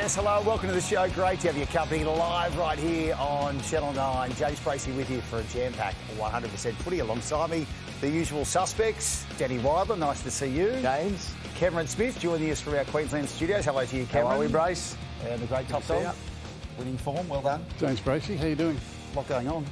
Yes, hello, welcome to the show. Great to have you company live right here on Channel 9. James Bracey with you for a jam-packed 100% footy. Alongside me, the usual suspects. Danny Wilder, nice to see you. James. Cameron Smith joining us from our Queensland studios. Hello to you, Cameron. How are we, Brace? And the great top dog. Winning form, well done. James Bracey, how you doing? A lot going on.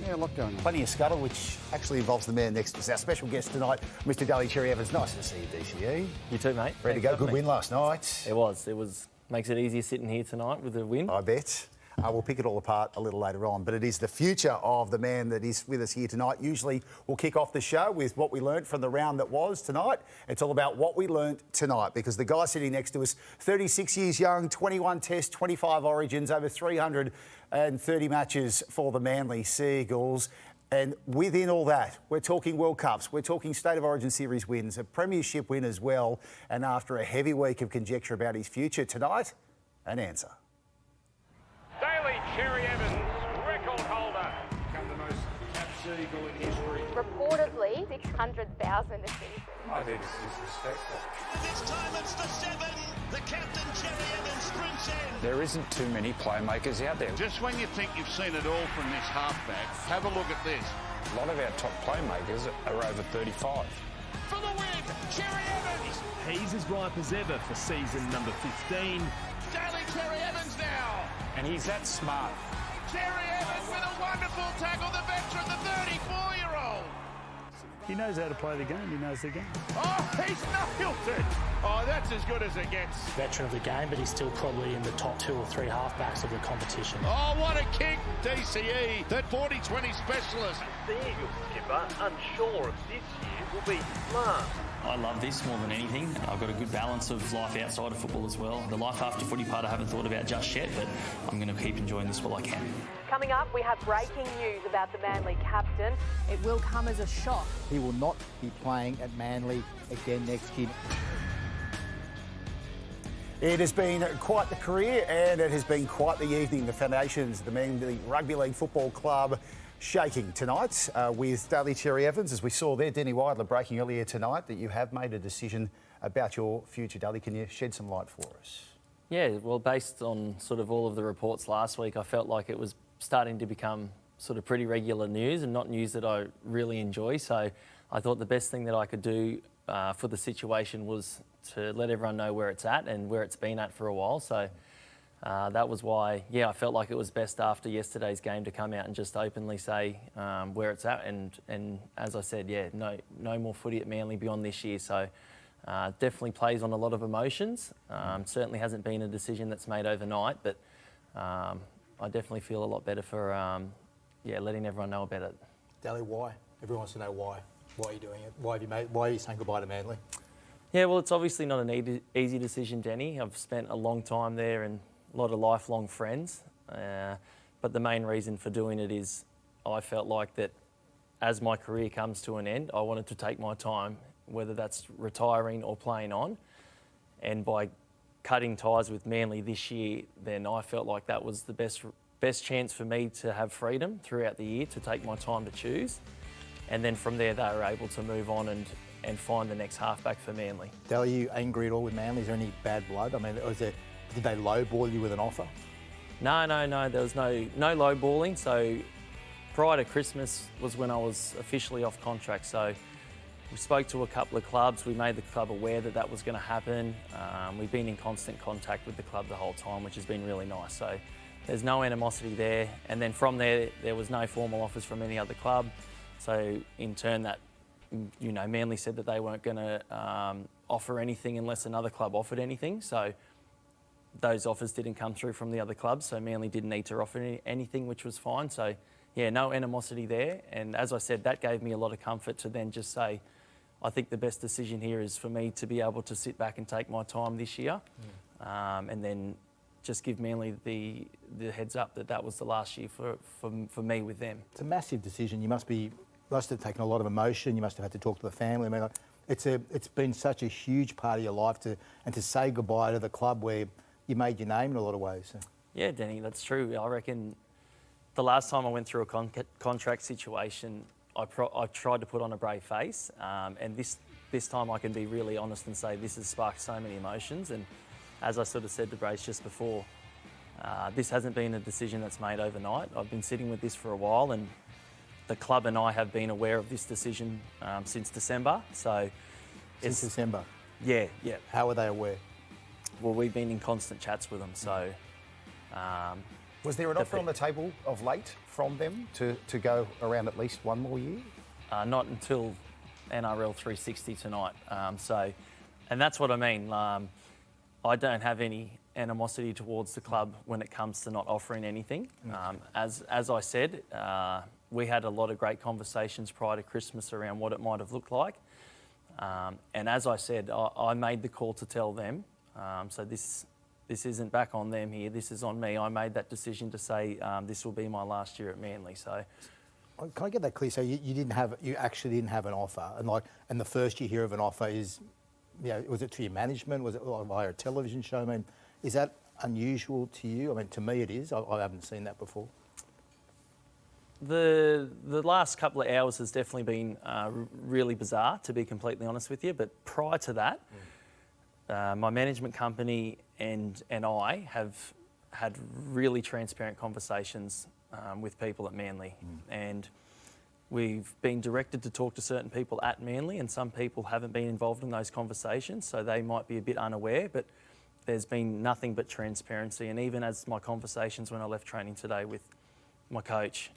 Yeah, a lot going on. Plenty of scuttle, which actually involves the man next to us. Our special guest tonight, Mr. Daly Cherry-Evans. Nice to see you, DCE. You too, mate. Ready to go. Good win last night. It was. Makes it easier sitting here tonight with a win. I bet. We'll pick it all apart a little later on, but it is the future of the man that is with us here tonight. Usually we'll kick off the show with what we learnt from the round that was tonight. It's all about what we learnt tonight because the guy sitting next to us, 36 years young, 21 tests, 25 origins, over 330 matches for the Manly Seagulls. And within all that, we're talking World Cups, we're talking State of Origin Series wins, a premiership win as well. And after a heavy week of conjecture about his future tonight, an answer. Daly Cherry-Evans, record holder. Become the most capped Seagull in history. Reportedly, 600,000 a season. I think it's disrespectful. This time it's the 7. The captain, Cherry-Evans, sprints in. There isn't too many playmakers out there. Just when you think you've seen it all from this halfback, have a look at this. A lot of our top playmakers are over 35. For the win, Cherry-Evans. He's as ripe as ever for season number 15. Daly Cherry-Evans now. And he's that smart. Cherry-Evans with a wonderful tackle, the veteran, the 34-year-old. He knows how to play the game. He knows the game. Oh, he's nailed it. Oh, that's as good as it gets. Veteran of the game, but he's still probably in the top 2 or 3 halfbacks of the competition. Oh, what a kick, DCE, that 40-20 specialist. The Eagles skipper, unsure if this year will be last. I love this more than anything. I've got a good balance of life outside of football as well. The life after footy part I haven't thought about just yet, but I'm going to keep enjoying this while I can. Coming up, we have breaking news about the Manly captain. It will come as a shock. He will not be playing at Manly again next year. It has been quite the career and it has been quite the evening. The foundations of the Manly Rugby League Football Club shaking tonight with Daly Cherry-Evans. As we saw there, Danny Wilder breaking earlier tonight that you have made a decision about your future. Daly, can you shed some light for us? Yeah, well, based on sort of all of the reports last week, I felt like it was starting to become sort of pretty regular news and not news that I really enjoy. So I thought the best thing that I could do for the situation was to let everyone know where it's at and where it's been at for a while. So that was why, I felt like it was best after yesterday's game to come out and just openly say where it's at. And as I said, no more footy at Manly beyond this year. So definitely plays on a lot of emotions. Certainly hasn't been a decision that's made overnight, but I definitely feel a lot better for letting everyone know about it. Daly, why? Everyone wants to know why. Why are you doing it? Why are you saying goodbye to Manly? Yeah, well, it's obviously not an easy decision, Denny. I've spent a long time there and a lot of lifelong friends. But the main reason for doing it is I felt like that as my career comes to an end, I wanted to take my time, whether that's retiring or playing on. And by cutting ties with Manly this year, then I felt like that was the best chance for me to have freedom throughout the year to take my time to choose. And then from there, they were able to move on and find the next halfback for Manly. Daly, are you angry at all with Manly? Is there any bad blood? I mean, did they lowball you with an offer? No. There was no lowballing. So prior to Christmas was when I was officially off contract. So we spoke to a couple of clubs. We made the club aware that that was going to happen. We've been in constant contact with the club the whole time, which has been really nice. So there's no animosity there. And then from there was no formal offers from any other club. So in turn that, Manly said that they weren't going to offer anything unless another club offered anything. So those offers didn't come through from the other clubs. So Manly didn't need to offer anything, which was fine. So no animosity there. And as I said, that gave me a lot of comfort to then just say, I think the best decision here is for me to be able to sit back and take my time this year. And then just give Manly the heads up that was the last year for me with them. It's a massive decision. You must have taken a lot of emotion. You must have had to talk to the family. I mean, it's been such a huge part of your life to say goodbye to the club where you made your name in a lot of ways. So. Yeah, Danny, that's true. I reckon the last time I went through a contract situation, I tried to put on a brave face, and this time I can be really honest and say this has sparked so many emotions, and as I sort of said to Brace just before, this hasn't been a decision that's made overnight. I've been sitting with this for a while, and the club and I have been aware of this decision since December. So Since December? Yeah. How are they aware? Well, we've been in constant chats with them, so... Was there an offer on the table of late from them to go around at least one more year? Not until NRL 360 tonight. And that's what I mean. I don't have any animosity towards the club when it comes to not offering anything. As I said, we had a lot of great conversations prior to Christmas around what it might have looked like. And as I said, I made the call to tell them. So this isn't back on them here. This is on me. I made that decision to say this will be my last year at Manly. So, can I get that clear? So you actually didn't have an offer, and the first you hear of an offer is, was it to your management? Was it via a television show? I mean, is that unusual to you? I mean, to me it is. I haven't seen that before. The last couple of hours has definitely been really bizarre, to be completely honest with you. But prior to that, my management company and I have had really transparent conversations with people at Manly. And we've been directed to talk to certain people at Manly, and some people haven't been involved in those conversations, so they might be a bit unaware, but there's been nothing but transparency. And even as my conversations when I left training today with my coach,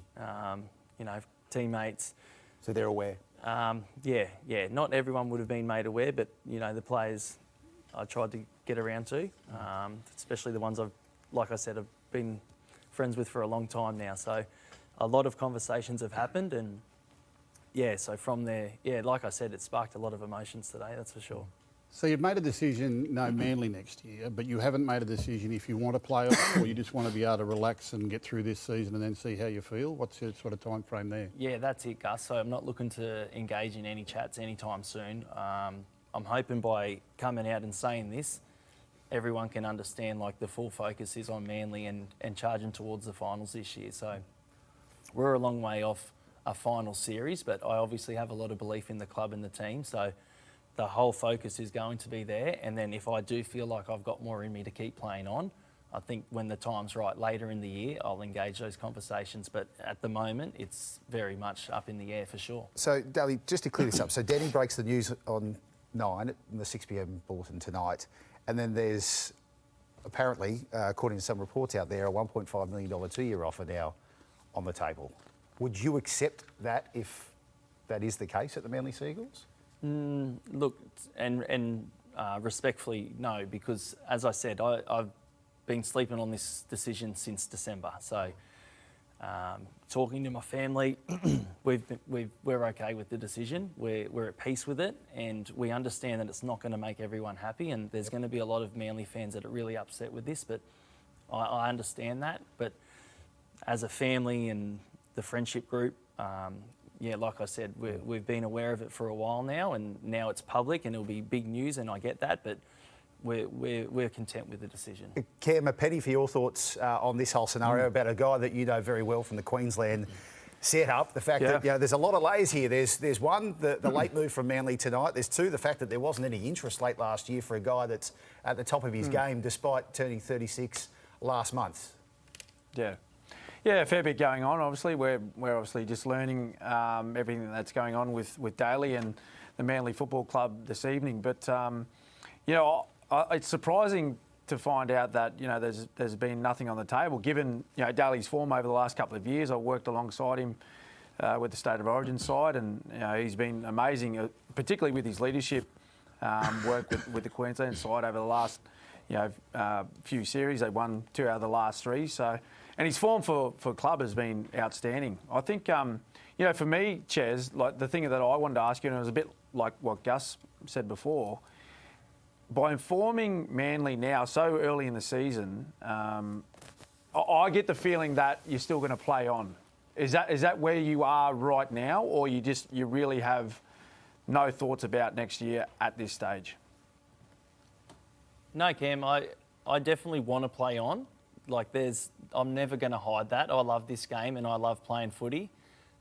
teammates. So they're aware? Yeah. Not everyone would have been made aware, but, the players I tried to get around to, especially the ones like I said, I've been friends with for a long time now. So a lot of conversations have happened, and so from there, like I said, it sparked a lot of emotions today, that's for sure. So you've made a decision, no Manly next year, but you haven't made a decision if you want to play on or you just want to be able to relax and get through this season and then see how you feel? What's your sort of time frame there? Yeah, that's it, Gus. So I'm not looking to engage in any chats anytime soon. I'm hoping by coming out and saying this, everyone can understand the full focus is on Manly and charging towards the finals this year. So we're a long way off a final series, but I obviously have a lot of belief in the club and the team. So the whole focus is going to be there. And then if I do feel like I've got more in me to keep playing on, I think when the time's right later in the year, I'll engage those conversations. But at the moment, it's very much up in the air for sure. So, Daly, just to clear this up, so Danny breaks the news on 9 in the 6 p.m. bulletin tonight. And then there's apparently, according to some reports out there, a $1.5 million 2-year offer now on the table. Would you accept that if that is the case at the Manly Seagulls? Look, and respectfully, no, because as I said, I've been sleeping on this decision since December. So, talking to my family, we're okay with the decision. We're at peace with it, and we understand that it's not going to make everyone happy, and there's going to be a lot of Manly fans that are really upset with this. But I understand that. But as a family and the friendship group, like I said, we've been aware of it for a while now, and now it's public and it'll be big news, and I get that, but we're content with the decision. Cam, a penny for your thoughts on this whole scenario about a guy that you know very well from the Queensland setup. The fact that there's a lot of layers here. There's one, the late move from Manly tonight. There's two, the fact that there wasn't any interest late last year for a guy that's at the top of his game despite turning 36 last month. Yeah, a fair bit going on. Obviously, we're obviously just learning everything that's going on with Daly and the Manly Football Club this evening. But it's surprising to find out that there's been nothing on the table. Given Daly's form over the last couple of years, I worked alongside him with the State of Origin side, and he's been amazing, particularly with his leadership work with the Queensland side over the last few series. They won 2 out of the last 3. So. And his form for club has been outstanding. I think, for me, Ches, the thing that I wanted to ask you, and it was a bit like what Gus said before, by informing Manly now so early in the season, I get the feeling that you're still going to play on. Is that where you are right now, or you really have no thoughts about next year at this stage? No, Cam, I definitely want to play on. I'm never going to hide that. I love this game and I love playing footy.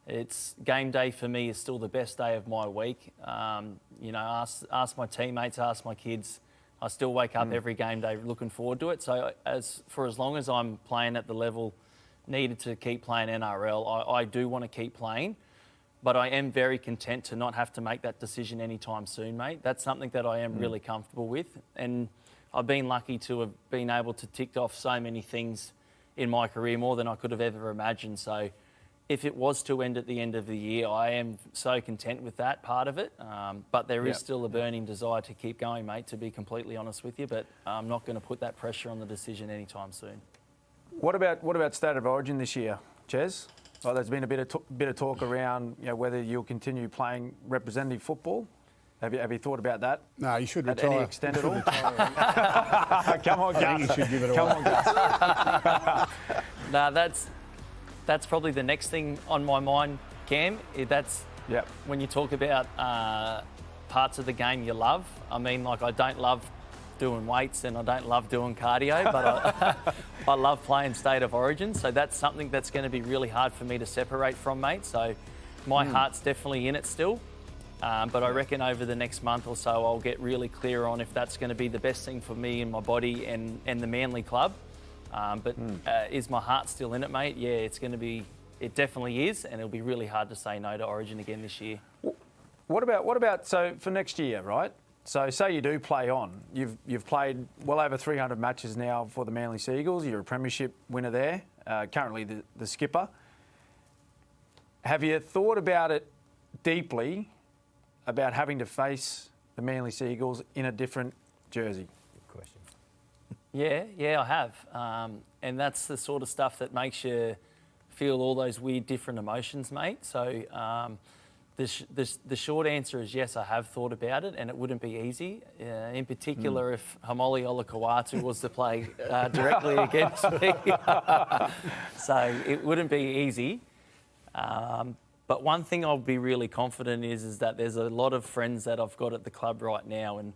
It's game day for me is still the best day of my week. Ask my teammates, ask my kids. I still wake up every game day looking forward to it. So as long as I'm playing at the level needed to keep playing NRL, I do want to keep playing. But I am very content to not have to make that decision anytime soon, mate. That's something that I am really comfortable with. And I've been lucky to have been able to tick off so many things in my career, more than I could have ever imagined. So if it was to end at the end of the year, I am so content with that part of it. But there is still a burning desire to keep going, mate, to be completely honest with you. But I'm not going to put that pressure on the decision anytime soon. What about State of Origin this year, Ches? Well, there's been a bit of talk around whether you'll continue playing representative football. Have you thought about that? No, you should At retire. any extent at all? Come on, Gus. I think you should give it away. Come on, Gus. No, that's probably the next thing on my mind, Cam. That's when you talk about parts of the game you love. I mean, like, I don't love doing weights and I don't love doing cardio, but I love playing State of Origin. So that's something that's going to be really hard for me to separate from, mate. So my heart's definitely in it still. But I reckon over the next month or so, I'll get really clear on if that's going to be the best thing for me and my body and the Manly club. But is my heart still in it, mate? Yeah, it's going to be. It definitely is, and it'll be really hard to say no to Origin again this year. What about so for next year, right? So say you do play on. You've played well over 300 matches now for the Manly Seagulls. You're a premiership winner there, currently the skipper. Have you thought about it deeply, about having to face the Manly Seagulls in a different jersey? Good question. Yeah, I have. And that's the sort of stuff that makes you feel all those weird different emotions, mate. So the short answer is yes, I have thought about it, and it wouldn't be easy. In particular, if Hamoli Olakawatu was to play directly against me. So it wouldn't be easy. But one thing I'll be really confident is that there's a lot of friends that I've got at the club right now, and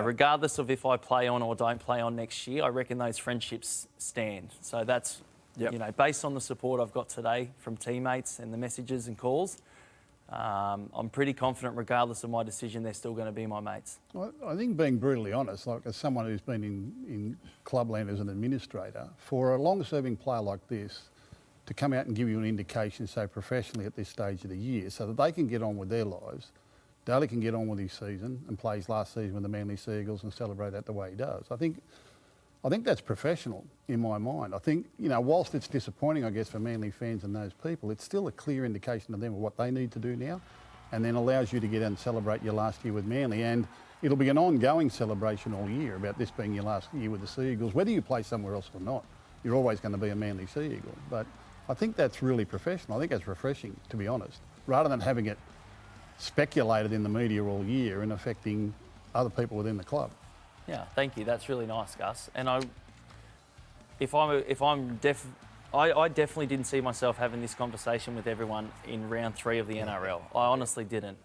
regardless of if I play on or don't play on next year, I reckon those friendships stand. So that's, based on the support I've got today from teammates and the messages and calls, I'm pretty confident regardless of my decision, they're still going to be my mates. Well, I think being brutally honest, like as someone who's been in clubland as an administrator, for a long-serving player like this, to come out and give you an indication so professionally at this stage of the year so that they can get on with their lives. Daly can get on with his season and play his last season with the Manly Seagulls and celebrate that the way he does. I think that's professional in my mind. I think, whilst it's disappointing, I guess, for Manly fans and those people, it's still a clear indication to them of what they need to do now, and then allows you to get out and celebrate your last year with Manly. And it'll be an ongoing celebration all year about this being your last year with the Seagulls. Whether you play somewhere else or not, you're always going to be a Manly Seagull. But I think that's really professional. I think that's refreshing, to be honest, rather than having it speculated in the media all year and affecting other people within the club. Yeah, thank you. That's really nice, Gus. And I definitely didn't see myself having this conversation with everyone in round 3 of the NRL. I honestly didn't.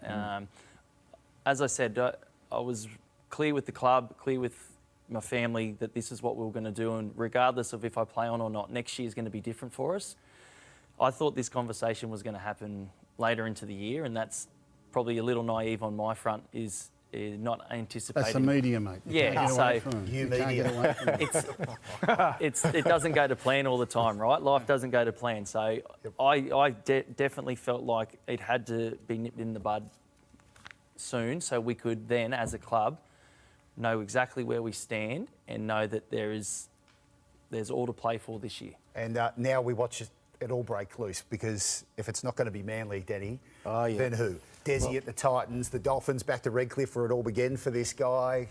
As I said, I was clear with the club, clear with my family that this is what we were going to do, and regardless of if I play on or not, next year is going to be different for us. I thought this conversation was going to happen later into the year, and that's probably a little naive on my front, is not anticipating. That's the media, mate. It doesn't go to plan all the time, right? Life doesn't go to plan. So I definitely felt like it had to be nipped in the bud soon, so we could then, as a club, know exactly where we stand and know that there's all to play for this year. And now we watch it all break loose, because if it's not going to be Manly, Denny, then who? Desi at the Titans, the Dolphins back to Redcliffe where it all began for this guy.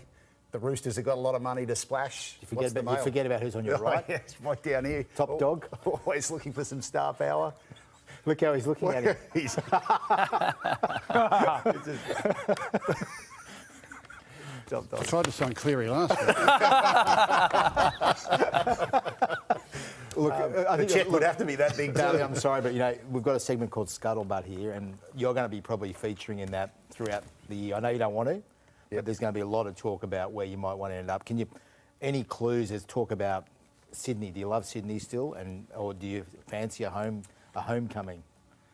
The Roosters have got a lot of money to splash. You forget about who's on your right. Yeah, it's right down here. Top dog. Always looking for some star power. Look how he's looking at him. I tried to sound Cleary last week. Look, I think the check would have to be that big. Daly, I'm sorry, but we've got a segment called Scuttlebutt here, and you're going to be probably featuring in that throughout the year. I know you don't want to, but there's going to be a lot of talk about where you might want to end up. Can you, any clues? There's talk about Sydney. Do you love Sydney still, or do you fancy a homecoming?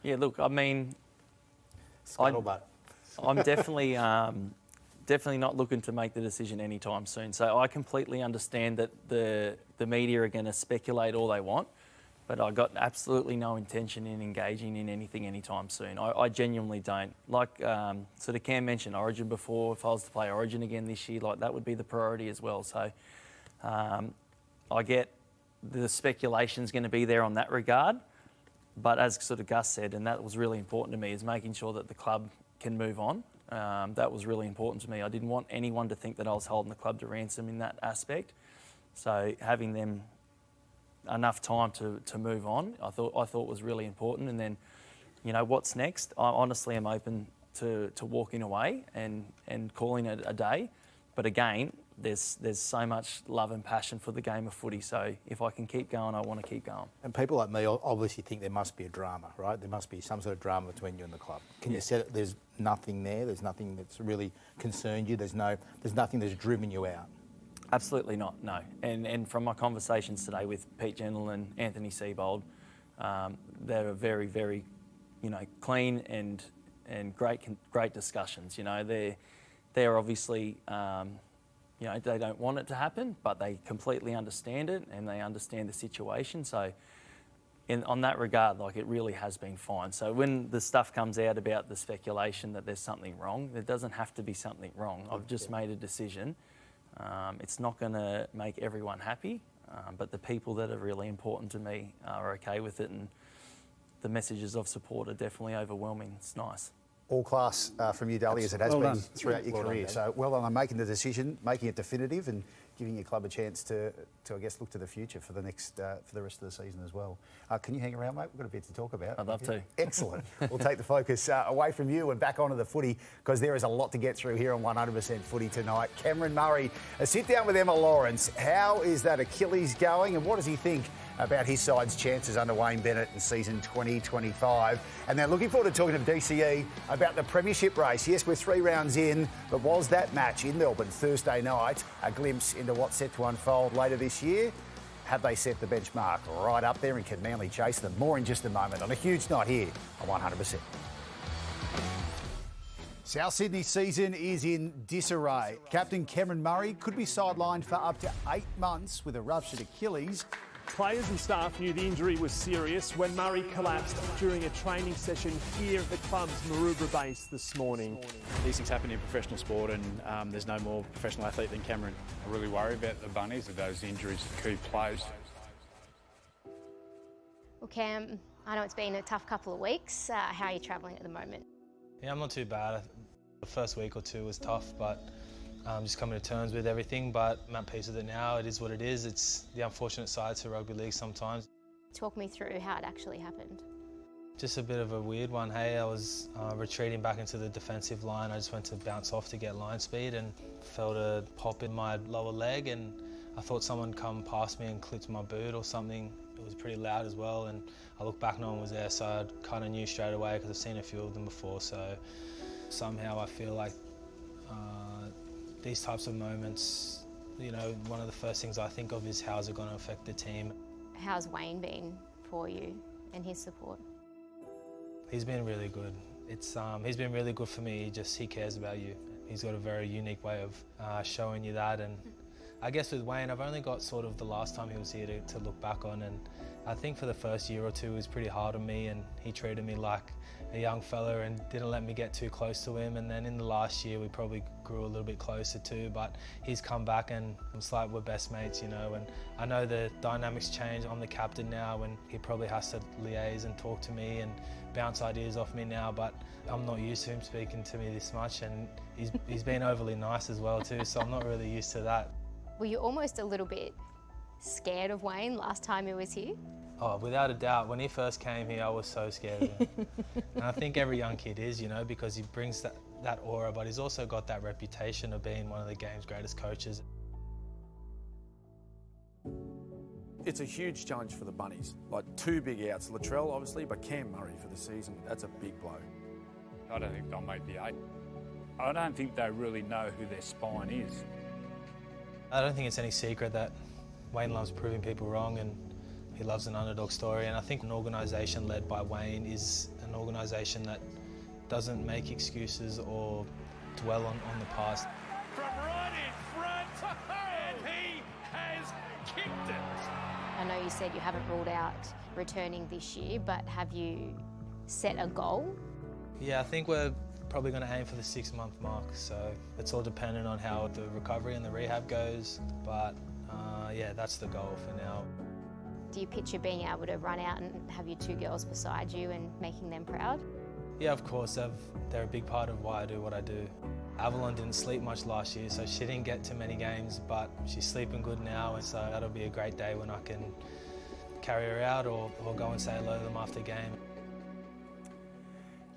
Yeah, look, I mean, Scuttlebutt. I'm definitely definitely not looking to make the decision anytime soon. So I completely understand that the media are going to speculate all they want, but I've got absolutely no intention in engaging in anything anytime soon. I genuinely don't. Like sort of Cam mentioned Origin before, if I was to play Origin again this year, like that would be the priority as well. So I get the speculation's going to be there on that regard, but as sort of Gus said, and that was really important to me, is making sure that the club can move on. That was really important to me. I didn't want anyone to think that I was holding the club to ransom in that aspect. So having them enough time to move on, I thought was really important. And then, you know, what's next? I honestly am open to walking away and calling it a day. But again, there's so much love and passion for the game of footy. So if I can keep going, I want to keep going. And people like me obviously think there must be a drama, right? There must be some sort of drama between you and the club. Can you say that there's nothing there? There's nothing that's really concerned you? There's nothing that's driven you out? Absolutely not, no. And from my conversations today with Pete Gentle and Anthony Seibold, they were very, very, you know, clean and great discussions. You know, they're obviously, you know, they don't want it to happen, but they completely understand it and they understand the situation. So on that regard, like, it really has been fine. So when the stuff comes out about the speculation that there's something wrong, there doesn't have to be something wrong. I've just made a decision. It's not going to make everyone happy, but the people that are really important to me are okay with it, and the messages of support are definitely overwhelming. It's nice. All class from you, Daly, as it has been throughout your career. So well done on making the decision, making it definitive, and giving your club a chance to I guess, look to the future for the next for the rest of the season as well. Can you hang around, mate? We've got a bit to talk about. I'd love to. Excellent. We'll take the focus away from you and back onto the footy, because there is a lot to get through here on 100% Footy tonight. Cameron Murray, a sit down with Emma Lawrence. How is that Achilles going, and what does he think about his side's chances under Wayne Bennett in season 2025? And then looking forward to talking to DCE about the premiership race. Yes, we're 3 rounds in, but was that match in Melbourne Thursday night a glimpse into what's set to unfold later this year? Have they set the benchmark right up there, and can Manly chase them? More in just a moment on a huge night here on 100%. South Sydney's season is in disarray. Captain Cameron Murray could be sidelined for up to 8 months with a ruptured Achilles. Players and staff knew the injury was serious when Murray collapsed during a training session here at the club's Maroubra base this morning. These things happen in professional sport, and there's no more professional athlete than Cameron. I really worry about the bunnies of those injuries to key players. Well, Cam, I know it's been a tough couple of weeks. How are you travelling at the moment? Yeah, I'm not too bad. The first week or two was tough, but just coming to terms with everything, but I'm at peace with it now. It is what it is. It's the unfortunate side to rugby league sometimes. Talk me through how it actually happened. Just a bit of a weird one. Hey, I was retreating back into the defensive line. I just went to bounce off to get line speed and felt a pop in my lower leg, and I thought someone come past me and clipped my boot or something. It was pretty loud as well, and I looked back, no one was there, so I kind of knew straight away because I've seen a few of them before. So somehow I feel like these types of moments, you know, one of the first things I think of is how's it going to affect the team. How's Wayne been for you and his support? He's been really good. He's been really good for me. He cares about you. He's got a very unique way of showing you that. And I guess with Wayne, I've only got sort of the last time he was here to look back on, and I think for the first year or two it was pretty hard on me, and he treated me like a young fella and didn't let me get too close to him. And then in the last year we probably grew a little bit closer too, but he's come back and it's like we're best mates, you know. And I know the dynamics change. I'm the captain now, and he probably has to liaise and talk to me and bounce ideas off me now, but I'm not used to him speaking to me this much, and he's been overly nice as well too, so I'm not really used to that. Were you almost a little bit scared of Wayne last time he was here? Oh, without a doubt. When he first came here, I was so scared of him. And I think every young kid is, you know, because he brings that aura, but he's also got that reputation of being one of the game's greatest coaches. It's a huge challenge for the Bunnies. Like 2 big outs, Latrell obviously, but Cam Murray for the season, that's a big blow. I don't think they'll make the 8. I don't think they really know who their spine is. I don't think it's any secret that Wayne loves proving people wrong, and he loves an underdog story. And I think an organisation led by Wayne is an organisation that doesn't make excuses or dwell on the past. from right in front, and he has kicked it. I know you said you haven't ruled out returning this year, but have you set a goal? Yeah, I think we're probably going to aim for the 6-month mark, so it's all dependent on how the recovery and the rehab goes, but yeah, that's the goal for now. Do you picture being able to run out and have your 2 girls beside you and making them proud? Yeah, of course, they're a big part of why I do what I do. Avalon didn't sleep much last year, so she didn't get too many games, but she's sleeping good now, and so that'll be a great day when I can carry her out or go and say hello to them after game.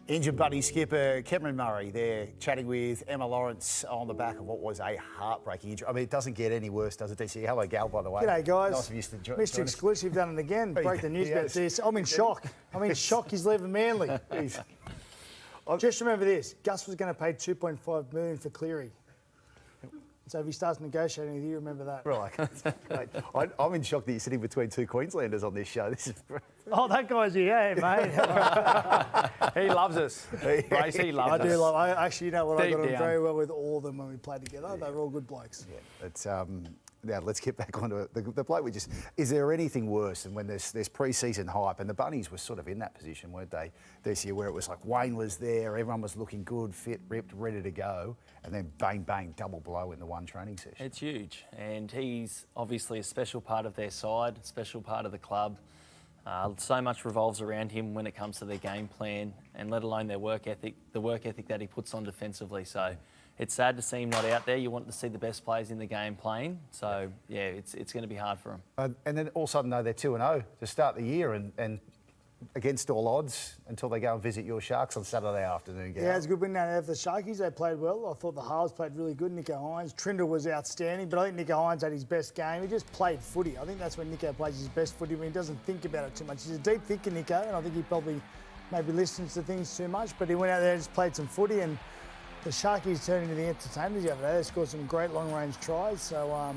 Injured buddy skipper Cameron Murray there chatting with Emma Lawrence on the back of what was a heartbreaking injury. I mean, it doesn't get any worse, does it, DCE? Hello, Gal, by the way. G'day, guys. Nice of you to join Mr. Exclusive, done it again. Break the news about this. I'm in shock. I'm in shock he's leaving Manly. Just remember this. Gus was going to pay $2.5 million for Cleary. So if he starts negotiating with you, remember that. Right. I'm in shock that you're sitting between 2 Queenslanders on this show. This is Oh, that guy's here, mate. He loves us. Brace, he loves us. I do love. I actually, you know what? I Deep got on down. very well with all of them when we played together. They were all good blokes. Yeah, it's now let's get back onto it. The bloke we just. Is there anything worse than when there's pre-season hype, and the Bunnies were sort of in that position, weren't they, this year, where it was like Wayne was there, everyone was looking good, fit, ripped, ready to go, and then bang, bang, double blow in the one training session. It's huge, and he's obviously a special part of their side, a special part of the club. So much revolves around him when it comes to their game plan, and let alone their work ethic, the work ethic that he puts on defensively. So it's sad to see him not out there. You want to see the best players in the game playing. So, yeah, it's going to be hard for him. And then all of a sudden, though, they're 2-0 to start the year and against all odds until they go and visit your Sharks on Saturday afternoon. Yeah, it's a good win down there for the Sharkies. They played well. I thought the halves played really good. Nico Hines. Trinder was outstanding, but I think Nico Hines had his best game. He just played footy. I think that's when Nico plays his best footy, when he doesn't think about it too much. He's a deep thinker, Nico, and I think he probably maybe listens to things too much, but he went out there and just played some footy, and the Sharkies turned into the entertainers the other day. They scored some great long-range tries. So,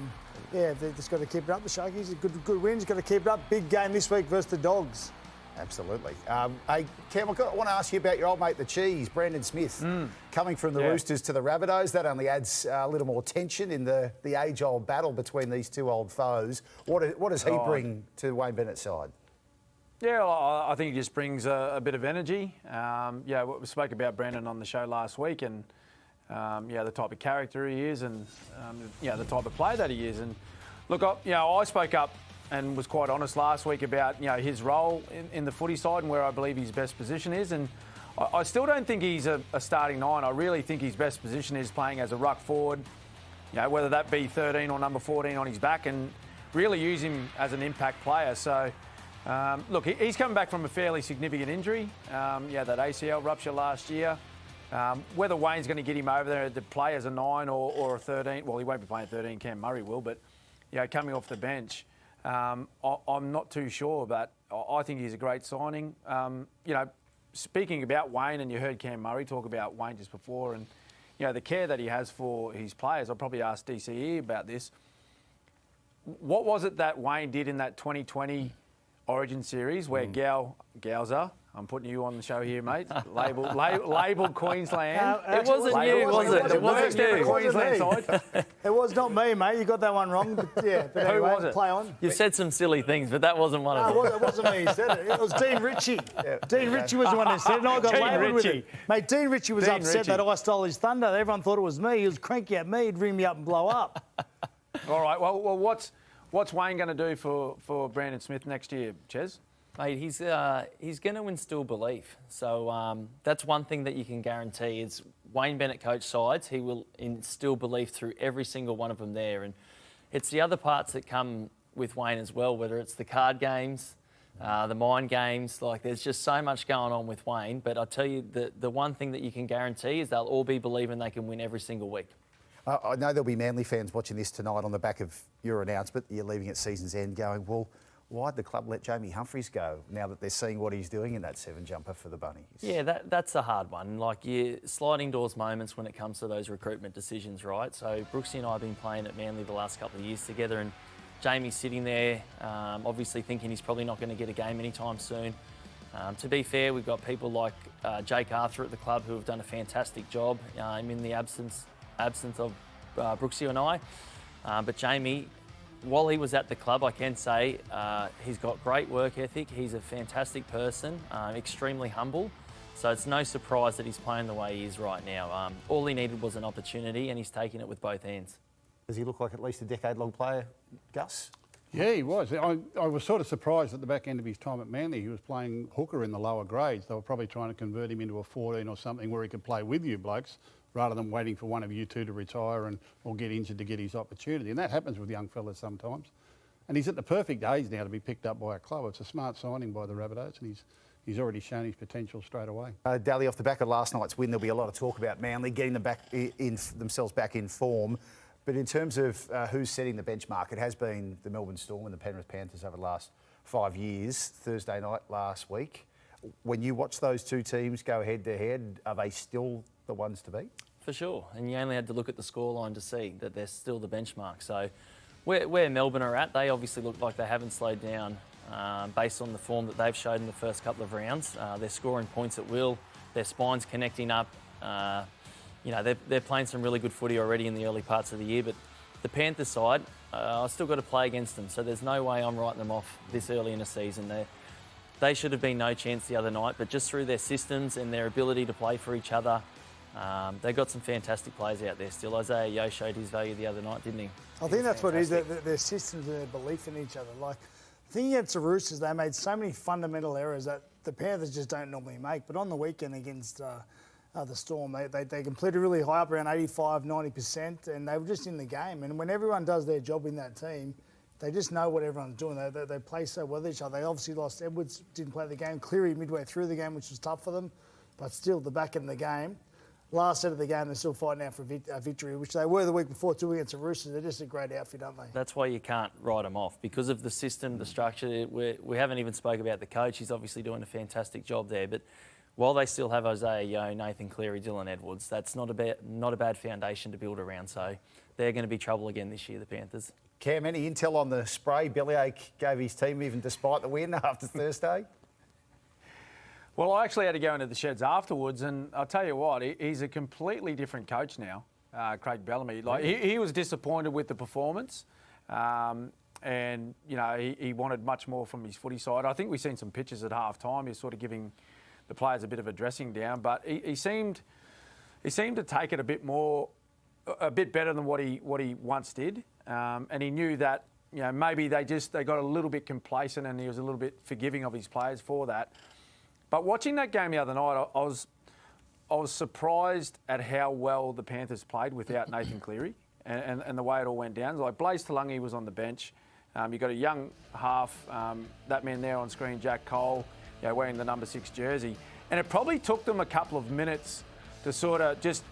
yeah, they've just got to keep it up. The Sharkies, good wins, got to keep it up. Big game this week versus the Dogs. Absolutely. Hey, Cam, I want to ask you about your old mate, the Cheese, Brandon Smith. Coming from the Roosters to the Rabbitohs, that only adds a little more tension in the age-old battle between these two old foes. What does he bring to Wayne Bennett's side? Yeah, well, I think he just brings a bit of energy. Yeah, we spoke about Brandon on the show last week, and yeah, the type of character he is, and yeah, the type of player that he is. And look, I spoke up and was quite honest last week about his role in the footy side and where I believe his best position is. And I still don't think he's a starting 9. I really think his best position is playing as a ruck forward. Whether that be 13 or number 14 on his back, and really use him as an impact player. So. Look, he's coming back from a fairly significant injury. That ACL rupture last year. Whether Wayne's going to get him over there to play as a 9 or a 13, well, he won't be playing 13, Cam Murray will, but coming off the bench, I'm not too sure, but I think he's a great signing. Speaking about Wayne, and you heard Cam Murray talk about Wayne just before, and the care that he has for his players, I'll probably ask DCE about this. What was it that Wayne did in that 2020 Origin series where Gowser, I'm putting you on the show here, mate. Labelled Queensland. It wasn't you, was it? It wasn't you. Queensland side. It was not me, mate. You got that one wrong. But yeah, but anyway, who was it? Play on. You've said some silly things, but that wasn't one of them. It wasn't me who said it. It was Dean Ritchie. Dean Ritchie was the one that said it, and I got labelled with it. Mate, Dean Ritchie was upset that I stole his thunder. Everyone thought it was me. He was cranky at me. He'd ring me up and blow up. All right. Well, what's Wayne going to do for Brandon Smith next year, Ches? Mate, he's going to instill belief. So that's one thing that you can guarantee is Wayne Bennett coach sides, he will instill belief through every single one of them there. And it's the other parts that come with Wayne as well, whether it's the card games, the mind games. Like, there's just so much going on with Wayne. But I tell you, the one thing that you can guarantee is they'll all be believing they can win every single week. I know there'll be Manly fans watching this tonight on the back of your announcement. You're leaving at season's end going, well, why'd the club let Jamie Humphries go now that they're seeing what he's doing in that 7-jumper for the Bunnies? Yeah, that's a hard one. Like, you're sliding doors moments when it comes to those recruitment decisions, right? So Brooksy and I have been playing at Manly the last couple of years together, and Jamie's sitting there, obviously thinking he's probably not going to get a game anytime soon. To be fair, we've got people like Jake Arthur at the club who have done a fantastic job in the absence of Brooksy and I. But Jamie, while he was at the club, I can say he's got great work ethic. He's a fantastic person, extremely humble. So it's no surprise that he's playing the way he is right now. All he needed was an opportunity, and he's taking it with both hands. Does he look like at least a decade-long player, Gus? Yeah, he was. I was sort of surprised at the back end of his time at Manly. He was playing hooker in the lower grades. They were probably trying to convert him into a 14 or something where he could play with you blokes rather than waiting for one of you two to retire or get injured to get his opportunity. And that happens with young fellas sometimes. And he's at the perfect age now to be picked up by a club. It's a smart signing by the Rabbitohs, and he's already shown his potential straight away. Daly, off the back of last night's win, there'll be a lot of talk about Manly getting them themselves back in form. But in terms of who's setting the benchmark, it has been the Melbourne Storm and the Penrith Panthers over the last 5 years. Thursday night last week. When you watch those two teams go head-to-head, are they still the ones to beat? For sure. And you only had to look at the scoreline to see that they're still the benchmark. So where Melbourne are at, they obviously look like they haven't slowed down based on the form that they've showed in the first couple of rounds. They're scoring points at will. Their spine's connecting up. You know, they're playing some really good footy already in the early parts of the year, but the Panthers side, I've still got to play against them, so there's no way I'm writing them off this early in the season. They should have been no chance the other night, but just through their systems and their ability to play for each other, they've got some fantastic players out there still. Isaiah Yeo showed his value the other night, didn't he? I think that's what it is, their systems and their belief in each other. Like, I think against the Roosters, they made so many fundamental errors that the Panthers just don't normally make, but on the weekend against the Storm, they completed really high up, around 85, 90%, and they were just in the game. And when everyone does their job in that team, they just know what everyone's doing. They play so well with each other. They obviously lost Edwards, didn't play the game. Cleary midway through the game, which was tough for them, but still the back end of the game. Last set of the game, they're still fighting out for a victory, which they were the week before too against the Roosters. They're just a great outfit, aren't they? That's why you can't write them off, because of the system, the structure. We haven't even spoke about the coach. He's obviously doing a fantastic job there, but while they still have Isaiah Yeo, Nathan Cleary, Dylan Edwards, that's not a bad foundation to build around. So they're going to be trouble again this year, the Panthers. Cam, any intel on the spray bellyache gave his team even despite the win after Thursday? Well, I actually had to go into the sheds afterwards, and I'll tell you what, he's a completely different coach now, Craig Bellamy. Like he was disappointed with the performance, and you know he wanted much more from his footy side. I think we've seen some pictures at half time. He's sort of giving the players a bit of a dressing down, but he seemed to take it a bit better than what he once did, and he knew that maybe they got a little bit complacent, and he was a little bit forgiving of his players for that. But watching that game the other night, I was surprised at how well the Panthers played without Nathan Cleary and the way it all went down. Like Blaze Talangi was on the bench. You've got a young half, that man there on screen, Jack Cole, wearing the number 6 jersey. And it probably took them a couple of minutes to sort of just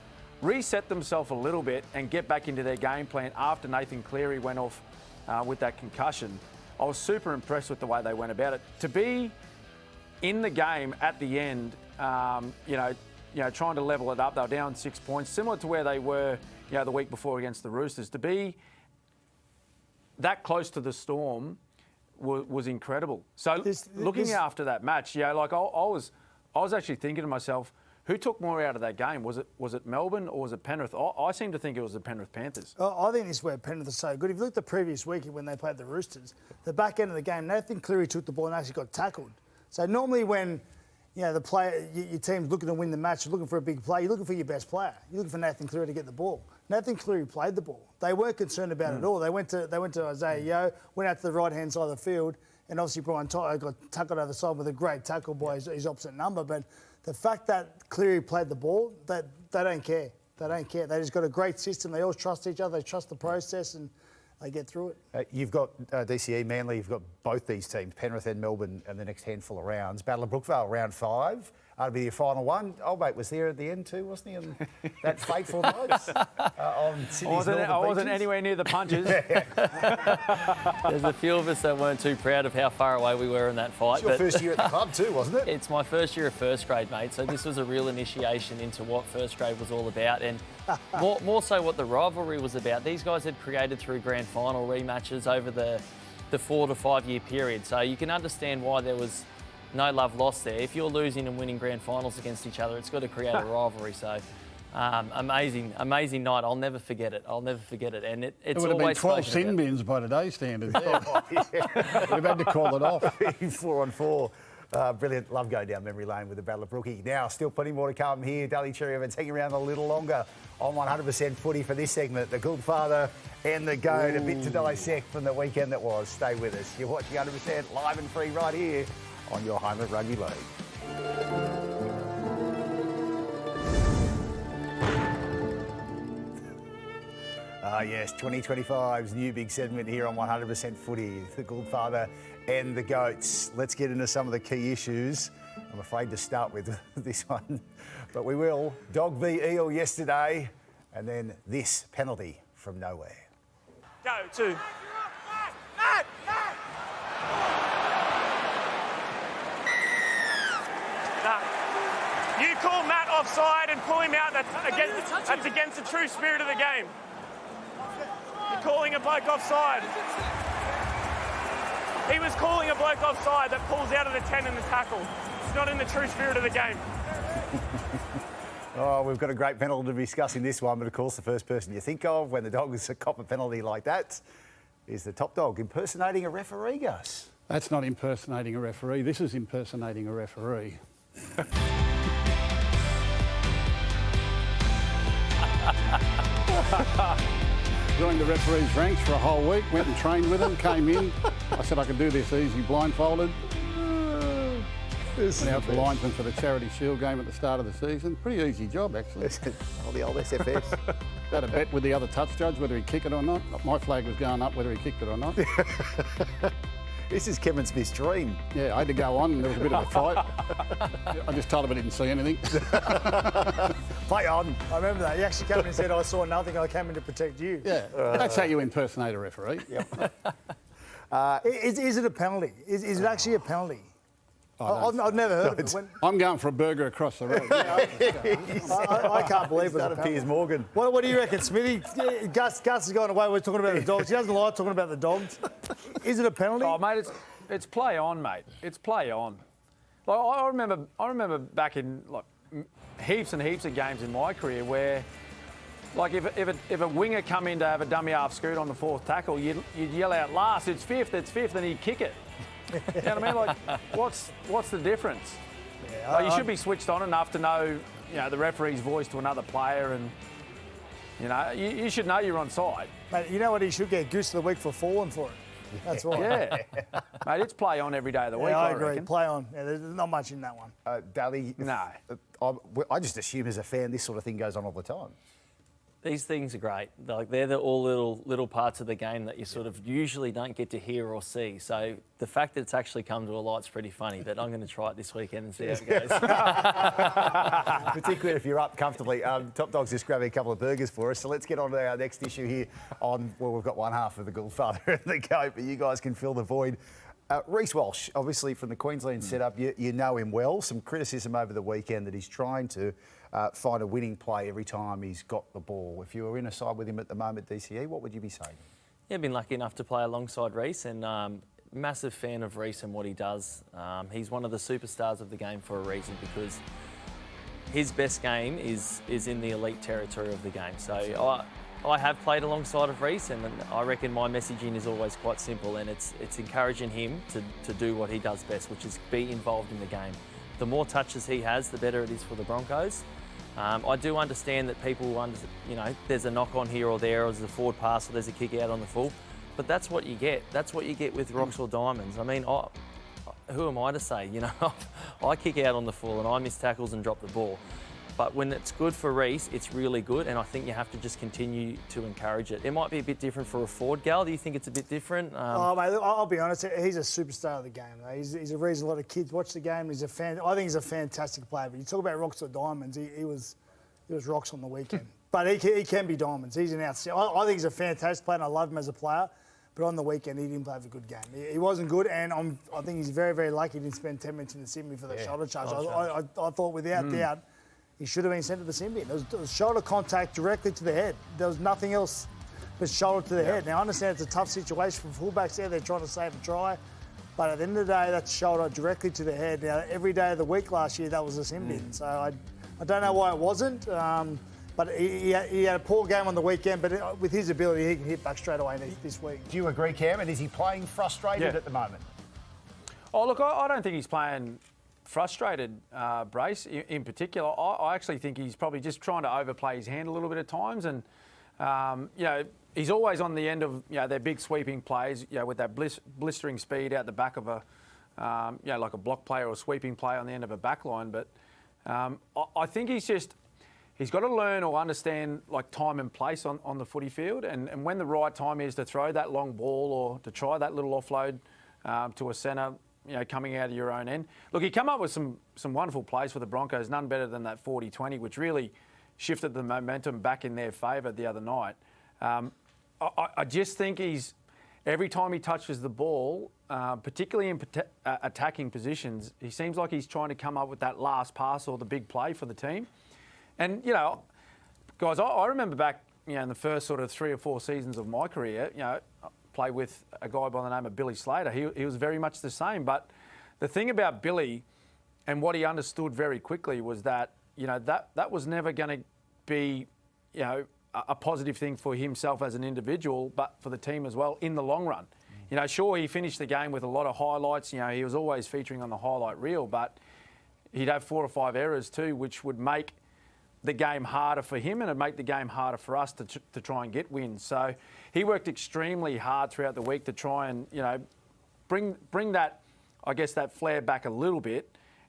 reset themselves a little bit and get back into their game plan after Nathan Cleary went off with that concussion. I was super impressed with the way they went about it. To be in the game at the end, trying to level it up, they were down 6 points, similar to where they were, the week before against the Roosters. To be that close to the Storm was incredible. So looking after that match, I was actually thinking to myself, who took more out of that game? Was it Melbourne or was it Penrith? I seem to think it was the Penrith Panthers. I think this is where Penrith is so good. If you look at the previous week when they played the Roosters, the back end of the game, Nathan Cleary took the ball and actually got tackled. So normally when the player, your team's looking to win the match, you're looking for a big play, you're looking for your best player. You're looking for Nathan Cleary to get the ball. Nathan Cleary played the ball. They weren't concerned about it at all. They went to Isaiah Yeo, went out to the right-hand side of the field, and obviously Brian Tyler got tackled over the side with a great tackle by his opposite number. But the fact that Cleary played the ball, they don't care. They don't care. They just got a great system. They all trust each other. They trust the process, and they get through it. You've got DCE, Manly, you've got both these teams, Penrith and Melbourne, and the next handful of rounds. Battle of Brookvale, round 5. That'll be your final one. Old mate was there at the end too, wasn't he? And that fateful night on Sydney's I wasn't anywhere near the punches. There's a few of us that weren't too proud of how far away we were in that fight. It's your first year at the club too, wasn't it? It's my first year of first grade, mate. So this was a real initiation into what first grade was all about, and more so what the rivalry was about. These guys had created through grand final rematches over the 4 to 5 year period. So you can understand why there was no love lost there. If you're losing and winning grand finals against each other, it's got to create a rivalry. So Amazing night. I'll never forget it. And it's it would have been always 12 sin bins by today's standards. We've had to call it off. 4 on 4. Brilliant. Love going down memory lane with the Battle of Brookie. Now, still plenty more to come here. Daly Cherry-Evans hanging around a little longer on 100% footy for this segment. The Gouldfather and the Goat. A bit to dissect from the weekend that was. Stay with us. You're watching 100% live and free right here on your home of Rugby League. Yes, 2025's new big segment here on 100% Footy, the Gouldfather and the Goats. Let's get into some of the key issues. I'm afraid to start with this one, but we will. Dog v Eel yesterday, and then this penalty from nowhere. Go to. You call Matt offside and pull him out. That's against the true spirit of the game. You're calling a bloke offside. He was calling a bloke offside that pulls out of the 10 in the tackle. It's not in the true spirit of the game. Oh, we've got a great penalty to be discussing this one, but of course the first person you think of when the Dogs cop a penalty like that is the top dog impersonating a referee, Gus. That's not impersonating a referee. This is impersonating a referee. Joined the referee's ranks for a whole week, went and trained with him, came in. I said I could do this easy, blindfolded. Went out for linesman for the Charity Shield game at the start of the season. Pretty easy job, actually. Oh, the old SFS. Had a bet with the other touch judge whether he'd kick it or not. My flag was going up whether he kicked it or not. This is Kevin Smith's dream. Yeah, I had to go on and there was a bit of a fight. I just told him I didn't see anything. Play on. I remember that. You actually came in and said, I saw nothing, I came in to protect you. Yeah, that's how you impersonate a referee. Yep. Is it a penalty? Is it actually a penalty? I've never heard of it. I'm going for a burger across the road. I can't believe it. That Piers Morgan. What do you reckon, Smithy? Gus has gone away. We're talking about the Dogs. He doesn't like talking about the Dogs. Is it a penalty? Oh, mate, it's play on, mate. It's play on. Like I remember back in like heaps and heaps of games in my career where, like if a winger come in to have a dummy half scoot on the fourth tackle, you'd yell out last, it's fifth, and he'd kick it. You know what I mean? Like, what's the difference? Yeah, like, you should be switched on enough to know, the referee's voice to another player, and you should know you're on side. Mate, you know what? He should get Goose of the Week for falling for it. That's right. Yeah, mate, it's play on every day of the week. I agree. Reckon. Play on. Yeah, there's not much in that one. Daly, no. I just assume as a fan this sort of thing goes on all the time. These things are great. Like they're all little parts of the game that you sort of usually don't get to hear or see. So the fact that it's actually come to a light's pretty funny. But I'm going to try it this weekend and see how it goes. Particularly if you're up comfortably. Top Dog's just grabbing a couple of burgers for us. So let's get on to our next issue here. We've got one half of the Gouldfather and the Goat, but you guys can fill the void. Reece Walsh, obviously from the Queensland setup, you know him well. Some criticism over the weekend that he's trying to find a winning play every time he's got the ball. If you were in a side with him at the moment, DCE, what would you be saying? Yeah, I've been lucky enough to play alongside Reece and massive fan of Reece and what he does. He's one of the superstars of the game for a reason because his best game is in the elite territory of the game. So I have played alongside of Reece and I reckon my messaging is always quite simple and it's encouraging him to do what he does best, which is be involved in the game. The more touches he has, the better it is for the Broncos. I do understand that people, there's a knock on here or there, or there's a forward pass, or there's a kick out on the full, but that's what you get. That's what you get with rocks or diamonds. I mean, who am I to say? I kick out on the full and I miss tackles and drop the ball. But when it's good for Reece, it's really good, and I think you have to just continue to encourage it. It might be a bit different for a forward, Gal. Do you think it's a bit different? Mate, I'll be honest. He's a superstar of the game. Though. He's a reason a lot of kids watch the game. I think he's a fantastic player. But you talk about rocks or diamonds, he was rocks on the weekend. But he can be diamonds. He's an outstanding. I think he's a fantastic player, and I love him as a player. But on the weekend, he didn't play a good game. He wasn't good, and I think he's very, very lucky he didn't spend 10 minutes in the Sydney for the shoulder charge. I thought without doubt, he should have been sent to the Symbian. There was shoulder contact directly to the head. There was nothing else but shoulder to the head. Now, I understand it's a tough situation for fullbacks there. They're trying to save a try. But at the end of the day, that's shoulder directly to the head. Now, every day of the week last year, that was a Symbian. So I don't know why it wasn't. But he had a poor game on the weekend, but with his ability, he can hit back straight away this week. Do you agree, Cam? And is he playing frustrated Yeah. at the moment? Oh, look, I don't think he's playing frustrated, Brace, in particular. I actually think he's probably just trying to overplay his hand a little bit at times. And, you know, he's always on the end of, you know, their big sweeping plays, you know, with that blistering speed out the back of a, you know, like a block player or sweeping play on the end of a back line. But I think he's got to learn or understand, like, time and place on the footy field. And when the right time is to throw that long ball or to try that little offload to a centre, you know, coming out of your own end. Look, he came up with some wonderful plays for the Broncos, none better than that 40-20, which really shifted the momentum back in their favour the other night. I just think every time he touches the ball, particularly in attacking positions, he seems like he's trying to come up with that last pass or the big play for the team. And, you know, guys, I remember back, you know, in the first sort of 3 or 4 seasons of my career, you know, play with a guy by the name of Billy Slater. He was very much the same. But the thing about Billy and what he understood very quickly was that, you know, that was never going to be, you know, a positive thing for himself as an individual, but for the team as well in the long run. You know, sure, he finished the game with a lot of highlights. You know, he was always featuring on the highlight reel, but he'd have 4 or 5 errors too, which would make the game harder for him and it'd make the game harder for us to try and get wins. So he worked extremely hard throughout the week to try and, you know, bring that, I guess, that flair back a little bit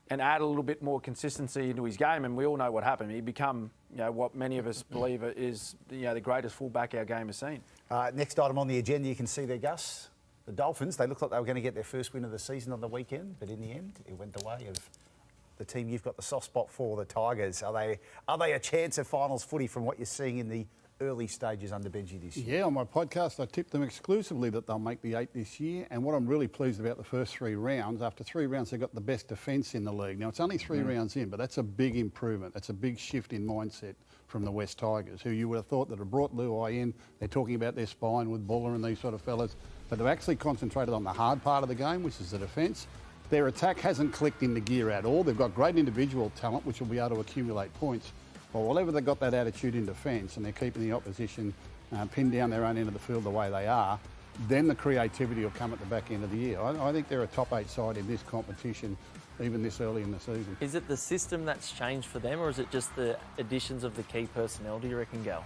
and add a little bit more consistency into his game. And we all know what happened. He become, you know, what many of us believe is, you know, the greatest fullback our game has seen. Next item on the agenda, you can see there, Gus. The Dolphins, they looked like they were going to get their first win of the season on the weekend, but in the end, it went the way of the team you've got the soft spot for, the Tigers. Are they a chance of finals footy from what you're seeing in the early stages under Benji this year? Yeah, on my podcast, I tipped them exclusively that they'll make the 8 this year. And what I'm really pleased about the first 3 rounds, after 3 rounds, they've got the best defence in the league. Now, it's only 3 rounds in, but that's a big improvement. That's a big shift in mindset from the West Tigers, who you would have thought that have brought Luai in. They're talking about their spine with Buller and these sort of fellas, but they've actually concentrated on the hard part of the game, which is the defence. Their attack hasn't clicked into gear at all. They've got great individual talent, which will be able to accumulate points. But whenever they've got that attitude in defence and they're keeping the opposition pinned down their own end of the field the way they are, then the creativity will come at the back end of the year. I think they're a top 8 side in this competition, even this early in the season. Is it the system that's changed for them, or is it just the additions of the key personnel, do you reckon, Gal?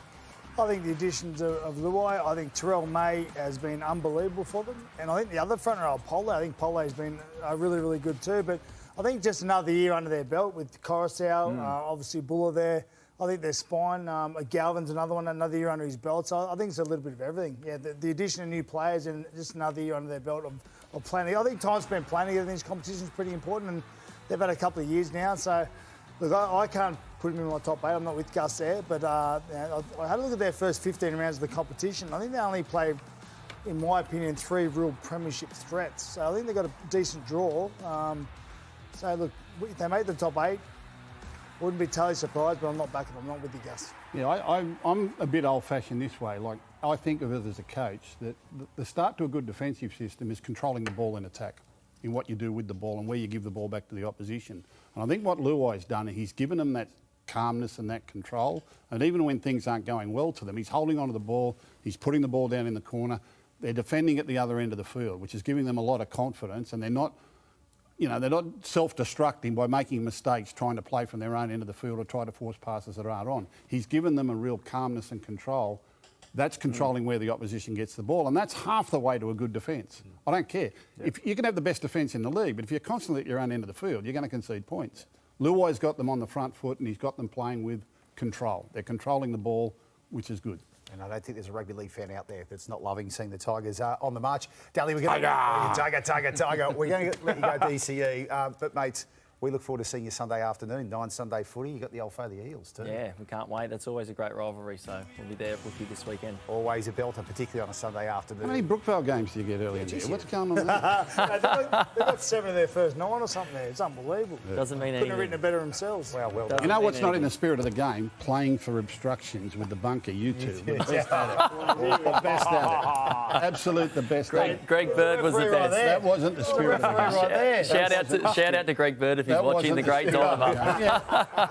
I think the additions of Luai, I think Terrell May has been unbelievable for them. And I think the other front row, Pole, I think Pole has been really, really good too. But I think just another year under their belt with Coruscant, obviously Buller there. I think their spine, Galvin's another one, another year under his belt. So I think it's a little bit of everything. Yeah, the addition of new players and just another year under their belt of planning. I think time spent planning in these competitions is pretty important, and they've had a couple of years now. So, look, I can't put them in my top 8. I'm not with Gus there, but I had a look at their first 15 rounds of the competition. I think they only played, in my opinion, 3 real premiership threats. So I think they've got a decent draw. So, look, if they make the top 8, wouldn't be totally surprised, but I'm not backing them. I'm not with you, Gus. Yeah, I'm a bit old-fashioned this way. Like, I think of it as a coach that the start to a good defensive system is controlling the ball in attack, in what you do with the ball and where you give the ball back to the opposition. And I think what Luai's done, he's given them that calmness and that control. And even when things aren't going well to them, he's holding onto the ball, he's putting the ball down in the corner. They're defending at the other end of the field, which is giving them a lot of confidence, and they're not self-destructing by making mistakes trying to play from their own end of the field or try to force passes that aren't on. He's given them a real calmness and control. That's controlling where the opposition gets the ball, and that's half the way to a good defence. I don't care. If you can have the best defence in the league, but if you're constantly at your own end of the field, you're going to concede points. Luai's got them on the front foot, and he's got them playing with control. They're controlling the ball, which is good. And I don't think there's a rugby league fan out there that's not loving seeing the Tigers on the march. Daly, we're going to... Tiger. We're going to let you go DCE. But, mates, we look forward to seeing you Sunday afternoon, 9 Sunday footy. You got the old foe, the Eels, too. Yeah, we can't wait. That's always a great rivalry, so we'll be there with you this weekend. Always a belter, particularly on a Sunday afternoon. How many Brookvale games do you get early in the year? What's going on there? They've got 7 of their first 9 or something there. It's unbelievable. Yeah. Doesn't mean anything. Couldn't have written it better themselves. Well you know what's not in the spirit of the game? Playing for obstructions with the bunker, you two. The best at it. The best at it. Absolute the best at it. Greg Bird was the best. That wasn't the spirit of the game. Shout out to Greg Bird if he's That watching the wasn't great Donovan. Yeah.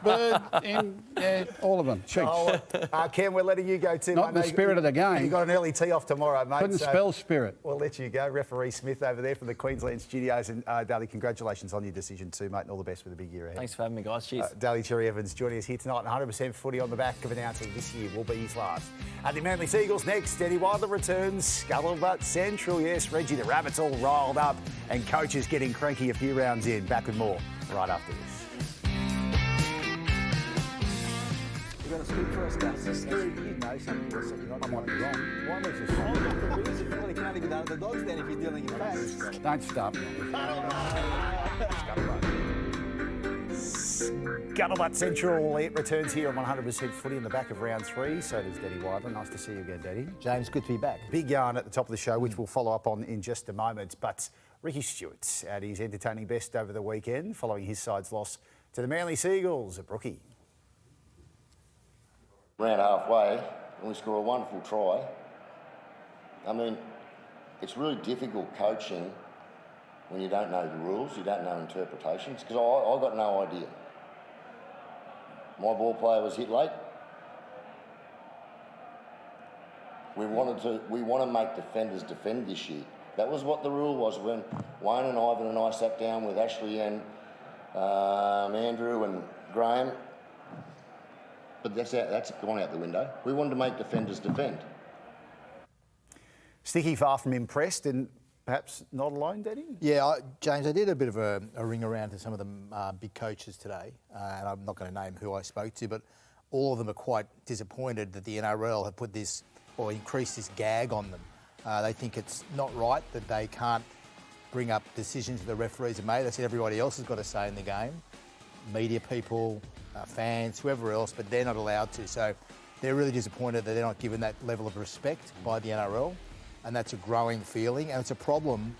Bird, all of them. Cheeks. Oh, Ken, we're letting you go too. Not mate. the spirit of the game. You've got an early tee off tomorrow, mate. Couldn't spell spirit. We'll let you go. Referee Smith over there from the Queensland studios. And Daly, congratulations on your decision too, mate, and all the best with the big year ahead. Thanks for having me, guys. Cheers. Daly Cherry-Evans joining us here tonight, and 100% footy on the back of announcing this year will be his last. The Manly Seagulls next. Eddie Wilder returns. Scuttlebutt Central, yes. Reggie the Rabbit's all riled up, and coaches getting cranky a few rounds in. Back with more right after this. You're going to speak for us, Gus. You know something or something. I might be wrong. Why was this? Oh, look, the reason really can't even done the dogs then if you're dealing in facts. Don't stop. Scuttlebutt Central, it returns here on 100% footy in the back of round 3. So does Daddy Wilder. Nice to see you again, Daddy. James, good to be back. Big yarn at the top of the show, which we'll follow up on in just a moment. But Ricky Stewart's at his entertaining best over the weekend, following his side's loss to the Manly Seagulls at Brookie. Ran halfway and we score a wonderful try. I mean, it's really difficult coaching when you don't know the rules, you don't know interpretations, because I got no idea. My ball player was hit late. We want to make defenders defend this year. That was what the rule was when Wayne and Ivan and I sat down with Ashley and Andrew and Graham. But that's gone out the window. We wanted to make defenders defend. Sticky, far from impressed, and perhaps not alone, Daddy? Yeah, James, I did a bit of a ring around to some of the big coaches today, and I'm not going to name who I spoke to, but all of them are quite disappointed that the NRL have put this or increased this gag on them. They think it's not right that they can't bring up decisions that the referees have made. They said everybody else has got a say in the game, media people, fans, whoever else, but they're not allowed to. So they're really disappointed that they're not given that level of respect by the NRL, and that's a growing feeling, and it's a problem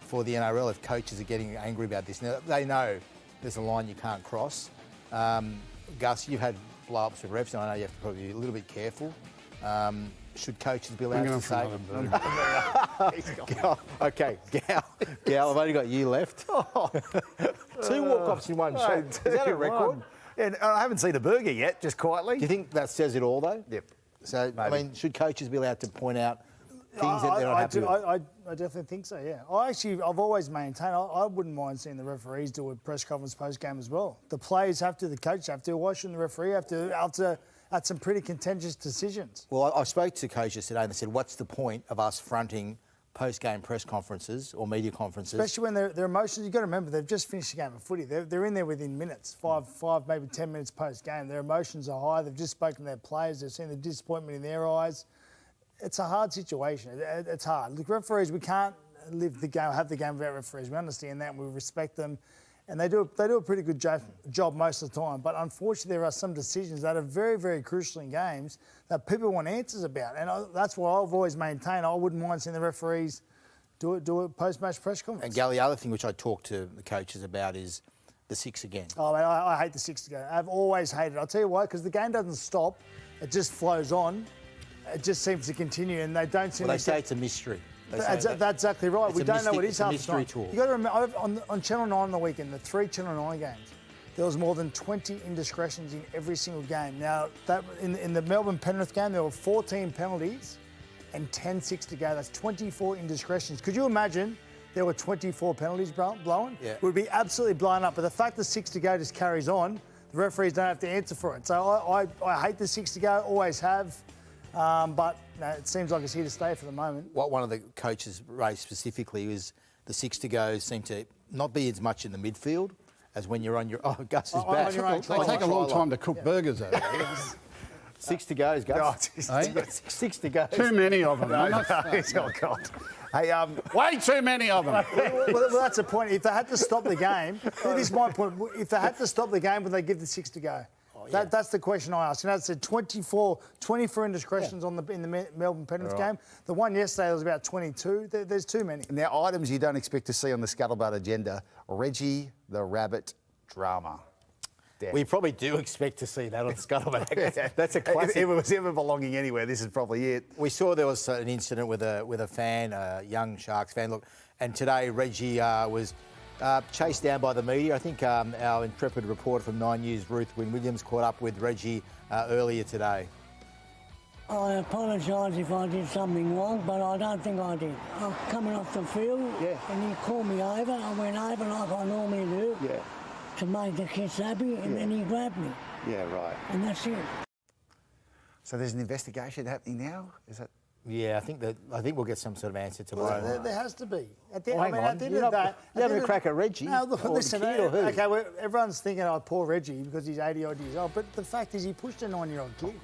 for the NRL if coaches are getting angry about this. Now, they know there's a line you can't cross. Gus, you've had blow-ups with refs, and I know you have to probably be a little bit careful. Should coaches be allowed to say... Okay, Gal, I've only got you left. 2 walk-offs in one shot. Is that a record? Yeah, I haven't seen a burger yet, just quietly. Do you think that says it all, though? Yep. So, Maybe. I mean, should coaches be allowed to point out things that they're not happy with? I definitely think so, yeah. I've always maintained, I wouldn't mind seeing the referees do a press conference post-game as well. The players have to, the coaches have to. Why shouldn't the referee have to after some pretty contentious decisions? Well, I spoke to coaches today and they said, what's the point of us fronting post-game press conferences or media conferences? Especially when their emotions, you've got to remember, they've just finished a game of footy. They're in there within minutes, five, maybe 10 minutes post-game. Their emotions are high. They've just spoken to their players. They've seen the disappointment in their eyes. It's a hard situation. It's hard. Look, referees, we can't have the game without referees. We understand that and we respect them. And they do a pretty good job most of the time. But unfortunately, there are some decisions that are very, very crucial in games that people want answers about. And that's why I've always maintained I wouldn't mind seeing the referees do a post-match press conference. And Gal, the other thing which I talk to the coaches about is the 6 again. Oh, man, I hate the 6 again. I've always hated it. I'll tell you why, because the game doesn't stop. It just flows on. It just seems to continue, and they don't seem to... Well, they say it's a mystery. That's exactly right. We don't know what is half the time. Tool. You've got to remember, on Channel 9 on the weekend, the 3 Channel 9 games, there was more than 20 indiscretions in every single game. Now, in the Melbourne-Penrith game, there were 14 penalties and 10-6 to go. That's 24 indiscretions. Could you imagine there were 24 penalties blown? Yeah. It would be absolutely blown up. But the fact that 6 to go just carries on, the referees don't have to answer for it. So I hate the 6 to go, always have. But no, it seems like it's here to stay for the moment. What one of the coaches raised specifically was the 6 to go seem to not be as much in the midfield as when you're on your... Oh, Gus is back. They take a long time to cook burgers over there. 6 to go, Gus. 6 to go. Too many of them. Oh, God. Hey, way too many of them. well, that's the point. If they had to stop the game, this is my point. If they had to stop the game, would they give the 6 to go? Yeah. That's the question I asked. You know, it said 24 indiscretions in the Melbourne-Penrith game. The one yesterday was about 22. There's too many. Now, items you don't expect to see on the Scuttlebutt agenda. Reggie the Rabbit drama. Death. We probably do expect to see that on Scuttlebutt. That's a classic. If it was ever belonging anywhere, this is probably it. We saw there was an incident with a fan, a young Sharks fan. Look, and today Reggie was chased down by the media. I think our intrepid reporter from 9 News, Ruth Wynne-Williams, caught up with Reggie earlier today. I apologise if I did something wrong, but I don't think I did. I'm coming off the field, and he called me over. I went over like I normally do to make the kids happy, and then he grabbed me. Yeah, right. And that's it. So there's an investigation happening now? Is that? Yeah, I think we'll get some sort of answer tomorrow. Well, there has to be. At the, Well, hang on. at the end You're of the not- day, you're having a crack at Reggie? No, look, or listen. the kid or who? Okay, everyone's thinking, oh, poor Reggie because he's 80-odd years old. But the fact is, he pushed a 9-year-old kid.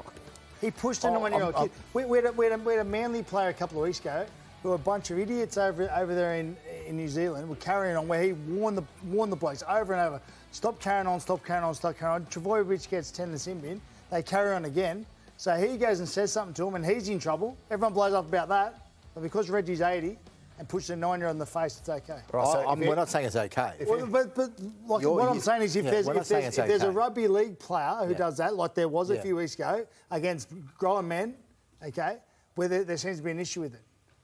He pushed a 9-year-old kid. We had a Manly player a couple of weeks ago who were a bunch of idiots over there in New Zealand were carrying on, where he warned the blokes over and over, stop carrying on, stop carrying on, stop carrying on. Travojevic gets 10 in the sin bin. They carry on again. So he goes and says something to him, and he's in trouble. Everyone blows up about that. But because Reggie's 80 and pushed a 9-year-old in the face, it's okay. Right, so we're not saying it's okay. Well, but like, what I'm saying is if there's a rugby league player who does that, like there was a few weeks ago against grown men, okay, where there seems to be an issue with it.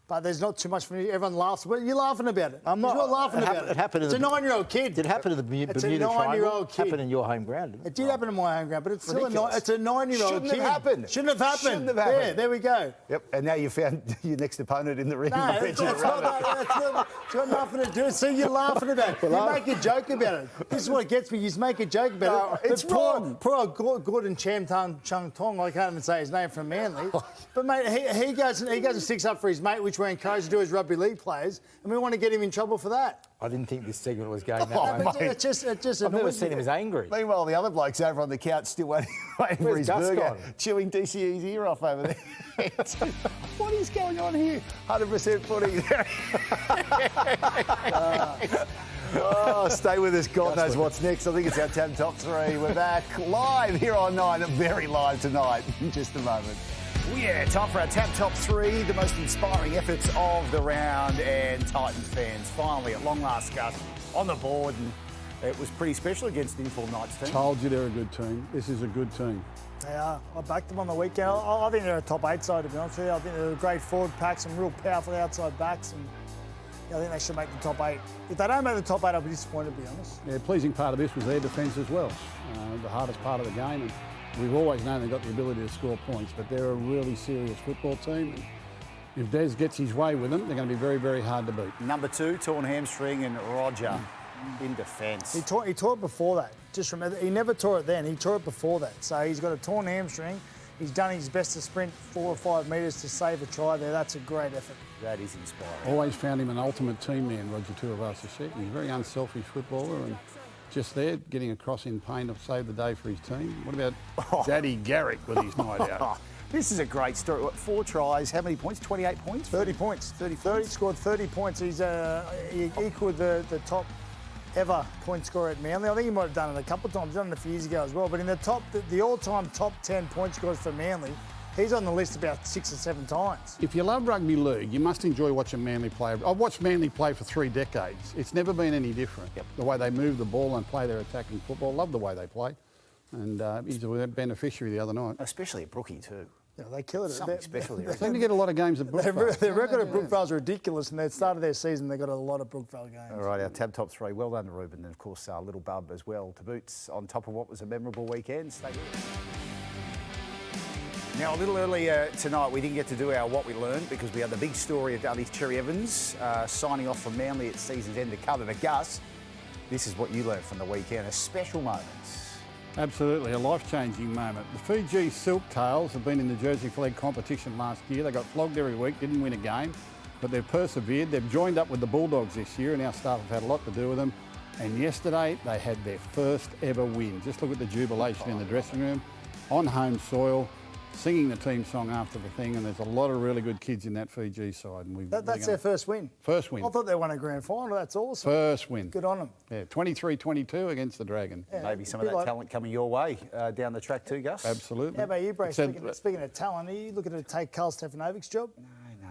But there's not too much for me. Everyone laughs. Well, you're laughing about it. I'm not laughing about it. It happened. It's a 9-year-old kid. Did it happen to the Bermuda Triangle? It's a 9-year-old kid. Happened in your home ground, didn't it? It did happen in my home ground, but it's still Ridiculous. it's a 9-year-old kid. Shouldn't have happened. Shouldn't have happened. Shouldn't have happened. Yeah, there we go. Yep, and now you found your next opponent in the ring. No, it's got nothing to do. See, you're laughing about it. You make a joke about it. This is what gets me. You just make a joke about it. It's wrong. Poor old Gordon Chung Tong, I can't even say his name from Manly. But mate, he goes and sticks up for his mate, which we're encouraged to do as rugby league players, and we want to get him in trouble for that. I didn't think this segment was going that way. But it's just I've never seen him as angry. Meanwhile, the other bloke's over on the couch still waiting for his Gus burger, gone? chewing DCE's ear off over there. What is going on here? 100% footy. Stay with us. God knows what's next. I think it's our Tab Top 3. We're back live here on 9, very live tonight in just a moment. Yeah, time for our Tab Top 3, the most inspiring efforts of the round, and Titans fans finally, at long last, Gus, on the board, and it was pretty special against Inform Knights team. Told you they're a good team. This is a good team. They are. I backed them on the weekend. I think they're a top 8 side, to be honest with you. I think they're a great forward pack, some real powerful outside backs, and I think they should make the top 8. If they don't make the top 8, I'll be disappointed, to be honest. Yeah, pleasing part of this was their defence as well. The hardest part of the game. And we've always known they've got the ability to score points, but they're a really serious football team. And if Des gets his way with them, they're going to be very, very hard to beat. Number 2, torn hamstring, and Roger in defence. He tore it before that. Just remember, he never tore it then. He tore it before that. So he's got a torn hamstring. He's done his best to sprint 4 or 5 metres to save a try there. That's a great effort. That is inspiring. Always found him an ultimate team man, Roger Tuivasa-Sheck. He's a very unselfish footballer and just there, getting across in pain to save the day for his team. What about Daddy Garrick with his night out? This is a great story. What, 4 tries, how many points? 28 points? 30 points. 30 scored 30 points. He's he equalled the top ever point scorer at Manly. I think he might have done it a couple of times. He's done it a few years ago as well. But in the all-time top 10 point scorers for Manly, he's on the list about 6 or 7 times. If you love rugby league, you must enjoy watching Manly play. I've watched Manly play for 3 decades. It's never been any different. The way they move the ball and play their attacking football, love the way they play. And he's a beneficiary the other night. Especially at Brookie too. Yeah, they kill it. Something special there. They seem to get a lot of games at Brookvale. Their record at Brookvale is ridiculous, and at the start of their season, they got a lot of Brookvale games. All right, our Tab Top 3. Well done to Ruben, and of course, Little Bub as well to boots on top of what was a memorable weekend. Stay with us. Now, a little earlier tonight, we didn't get to do our What We Learned because we had the big story of Daly Cherry-Evans signing off from Manly at season's end to cover. But Gus, this is what you learned from the weekend, a special moment. Absolutely, a life-changing moment. The Fiji Silktails have been in the Jersey flag competition last year. They got flogged every week, didn't win a game, but they've persevered. They've joined up with the Bulldogs this year, and our staff have had a lot to do with them. And yesterday, they had their first ever win. Just look at the jubilation in the dressing room, on home soil, singing the team song after the thing, and there's a lot of really good kids in that Fiji side. And that's their first win? First win. I thought they won a grand final. That's awesome. First win. Good on them. Yeah, 23-22 against the Dragon. Yeah, maybe some of that talent coming your way down the track too, Gus. Absolutely. How about you, Bray? Speaking of talent, are you looking to take Carl Stefanovic's job?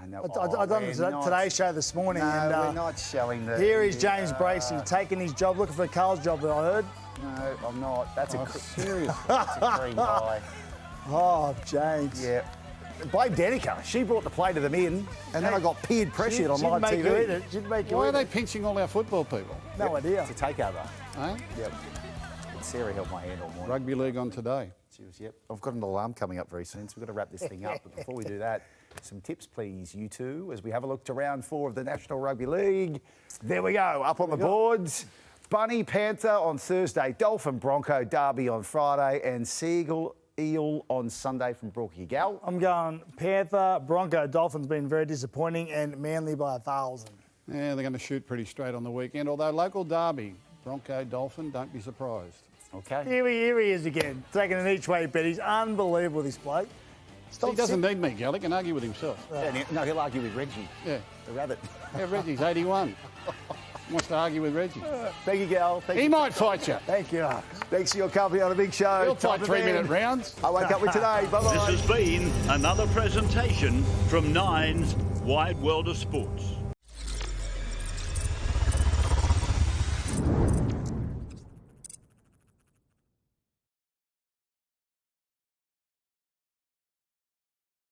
No. I done the Today Show this morning. No, and, we're not showing the... Here is James Bracey taking his job, looking for Carl's job, I heard. No, I'm not. That's serious. That's a green guy. Oh, James. Yeah. Blame Danica. She brought the plate of them in, and then I got peer pressured on live She'd TV. make you eat it. She'd make you Why eat are they it. pinching all our football people? No idea. It's a takeover. Eh? Yep. Sarah held my hand all morning. Rugby league on today. She was, yep. I've got an alarm coming up very soon, so we've got to wrap this thing up. But before we do that, some tips, please, you two, as we have a look to round 4 of the National Rugby League. There we go, up on the boards. Bunny Panther on Thursday, Dolphin Bronco Derby on Friday, and Seagull Eel on Sunday from Brookie Gal. I'm going Panther, Bronco, Dolphins been very disappointing, and Manly by 1,000. Yeah, they're going to shoot pretty straight on the weekend, although local derby, Bronco, Dolphin, don't be surprised. Okay. Here he is again, taking an each-way bet. He's unbelievable, this bloke. He doesn't need me, Gal. He can argue with himself. No, he'll argue with Reggie. Yeah. The rabbit. Yeah, Reggie's 81. Wants to argue with Reggie. Thank you, Gal. He might fight you. Thank you. Thanks for your company on a big show. He'll fight 3-minute rounds. I wake up with today. Bye-bye. This has been another presentation from Nine's Wide World of Sports.